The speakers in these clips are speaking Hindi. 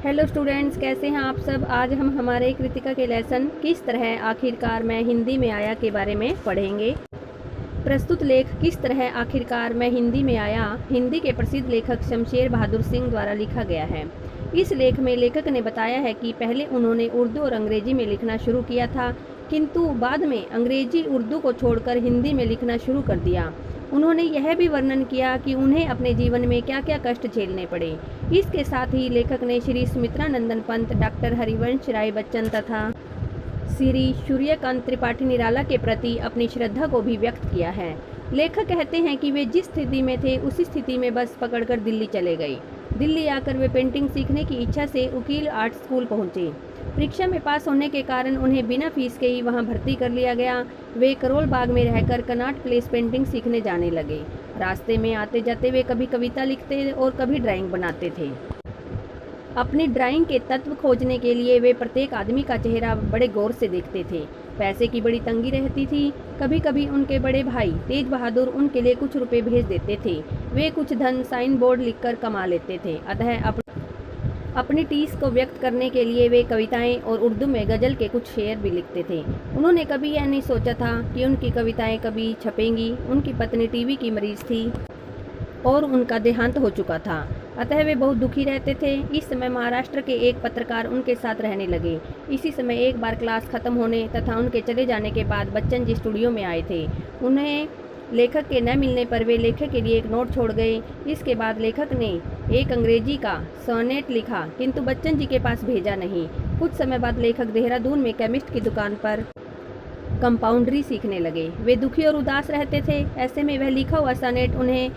हेलो स्टूडेंट्स, कैसे हैं आप सब। आज हम हमारे कृतिका के लेसन किस तरह आखिरकार मैं हिंदी में आया के बारे में पढ़ेंगे। प्रस्तुत लेख किस तरह आखिरकार मैं हिंदी में आया हिंदी के प्रसिद्ध लेखक शमशेर बहादुर सिंह द्वारा लिखा गया है। इस लेख में लेखक ने बताया है कि पहले उन्होंने उर्दू और अंग्रेजी में लिखना शुरू किया था, किंतु बाद में अंग्रेजी उर्दू को छोड़कर हिंदी में लिखना शुरू कर दिया। उन्होंने यह भी वर्णन किया कि उन्हें अपने जीवन में क्या क्या कष्ट झेलने पड़े। इसके साथ ही लेखक ने श्री सुमित्रानंदन पंत, डॉक्टर हरिवंश राय बच्चन तथा श्री सूर्यकांत त्रिपाठी निराला के प्रति अपनी श्रद्धा को भी व्यक्त किया है। लेखक कहते हैं कि वे जिस स्थिति में थे उसी स्थिति में बस पकड़कर दिल्ली चले गए। दिल्ली आकर वे पेंटिंग सीखने की इच्छा से वकील आर्ट स्कूल पहुंचे। परीक्षा में पास होने के कारण उन्हें बिना फीस के ही वहां भर्ती कर लिया गया। वे करोल बाग में रहकर कनॉट प्लेस पेंटिंग सीखने जाने लगे। रास्ते में आते जाते वे कभी कविता लिखते और कभी ड्राइंग बनाते थे। अपनी ड्राइंग के तत्व खोजने के लिए वे प्रत्येक आदमी का चेहरा बड़े गौर से देखते थे। पैसे की बड़ी तंगी रहती थी। कभी कभी उनके बड़े भाई तेज बहादुर उनके लिए कुछ रुपए भेज देते थे। वे कुछ धन साइन बोर्ड लिखकर कमा लेते थे। अतः अपनी टीस को व्यक्त करने के लिए वे कविताएं और उर्दू में गज़ल के कुछ शेर भी लिखते थे। उन्होंने कभी यह नहीं सोचा था कि उनकी कविताएं कभी छपेंगी। उनकी पत्नी टीबी की मरीज थी और उनका देहांत हो चुका था, अतः वे बहुत दुखी रहते थे। इस समय महाराष्ट्र के एक पत्रकार उनके साथ रहने लगे। इसी समय एक बार क्लास खत्म होने तथा उनके चले जाने के बाद बच्चन जी स्टूडियो में आए थे। उन्हें लेखक के न मिलने पर वे लेखक के लिए एक नोट छोड़ गए। इसके बाद लेखक ने एक अंग्रेजी का सोनेट लिखा, किंतु बच्चन जी के पास भेजा नहीं। कुछ समय बाद लेखक देहरादून में केमिस्ट की दुकान पर कंपाउंड्री सीखने लगे। वे दुखी और उदास रहते थे। ऐसे में वह लिखा हुआ सोनेट उन्हें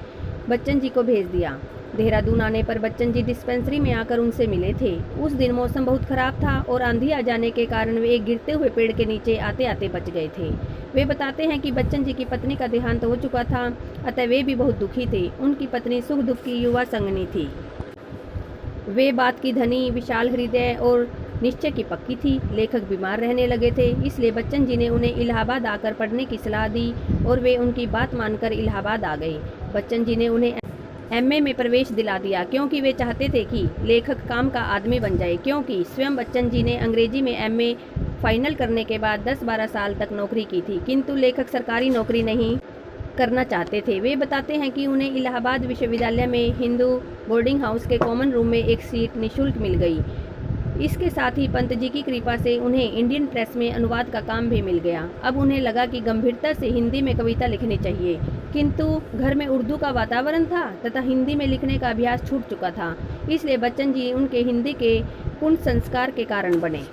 बच्चन जी को भेज दिया। देहरादून आने पर बच्चन जी डिस्पेंसरी में आकर उनसे मिले थे। उस दिन मौसम बहुत खराब था और आंधी आ जाने के कारण वे एक गिरते हुए पेड़ के नीचे आते आते बच गए थे। वे बताते हैं कि बच्चन जी की पत्नी का देहांत हो चुका था, अतः वे भी बहुत दुखी थे। उनकी पत्नी सुख दुख की युवा संगनी थी। वे बात की धनी, विशाल हृदय और निश्चय की पक्की थी। लेखक बीमार रहने लगे थे, इसलिए बच्चन जी ने उन्हें इलाहाबाद आकर पढ़ने की सलाह दी और वे उनकी बात मानकर इलाहाबाद आ गए। बच्चन जी ने उन्हें एमए में प्रवेश दिला दिया, क्योंकि वे चाहते थे कि लेखक काम का आदमी बन जाए। क्योंकि स्वयं बच्चन जी ने अंग्रेजी में एमए फाइनल करने के बाद 10-12 साल तक नौकरी की थी, किंतु लेखक सरकारी नौकरी नहीं करना चाहते थे। वे बताते हैं कि उन्हें इलाहाबाद विश्वविद्यालय में हिंदू बोर्डिंग हाउस के कॉमन रूम में एक सीट निःशुल्क मिल गई। इसके साथ ही पंत जी की कृपा से उन्हें इंडियन प्रेस में अनुवाद का काम भी मिल गया। अब उन्हें लगा कि गंभीरता से हिंदी में कविता लिखनी चाहिए, किंतु घर में उर्दू का वातावरण था तथा हिंदी में लिखने का अभ्यास छूट चुका था। इसलिए बच्चन जी उनके हिंदी के पूर्ण संस्कार के कारण बने।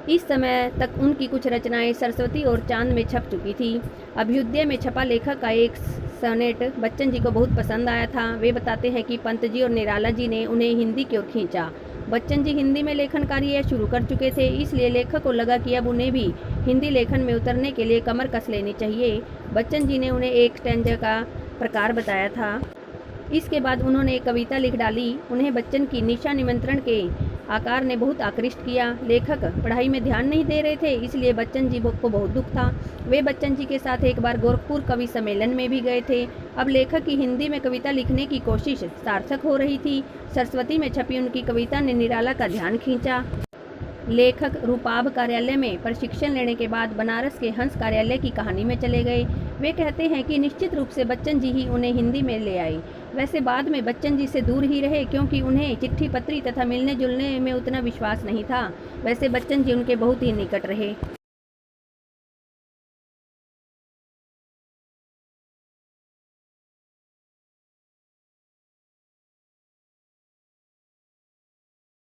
इस समय तक उनकी कुछ रचनाएं सरस्वती और चांद में छप चुकी थी। अभ्युदय में छपा लेखक का एक सोनेट बच्चन जी को बहुत पसंद आया था। वे बताते हैं कि पंत जी और निराला जी ने उन्हें हिंदी की ओर खींचा। बच्चन जी हिंदी में लेखन कार्य शुरू कर चुके थे, इसलिए लेखक को लगा कि अब उन्हें भी हिंदी लेखन में उतरने के लिए कमर कस लेनी चाहिए। बच्चन जी ने उन्हें एक स्टैंजा का प्रकार बताया था। इसके बाद उन्होंने एक कविता लिख डाली। उन्हें बच्चन की निशा निमंत्रण के आकार ने बहुत आकृष्ट किया। लेखक पढ़ाई में ध्यान नहीं दे रहे थे, इसलिए बच्चन जी को बहुत दुख था। वे बच्चन जी के साथ एक बार गोरखपुर कवि सम्मेलन में भी गए थे। अब लेखक की हिंदी में कविता लिखने की कोशिश सार्थक हो रही थी। सरस्वती में छपी उनकी कविता ने निराला का ध्यान खींचा। लेखक रूपाभ कार्यालय में प्रशिक्षण लेने के बाद बनारस के हंस कार्यालय की कहानी में चले गए। वे कहते हैं कि निश्चित रूप से बच्चन जी ही उन्हें हिंदी में ले आए। वैसे बाद में बच्चन जी से दूर ही रहे, क्योंकि उन्हें चिट्ठी पत्री तथा मिलने जुलने में उतना विश्वास नहीं था। वैसे बच्चन जी उनके बहुत ही निकट रहे।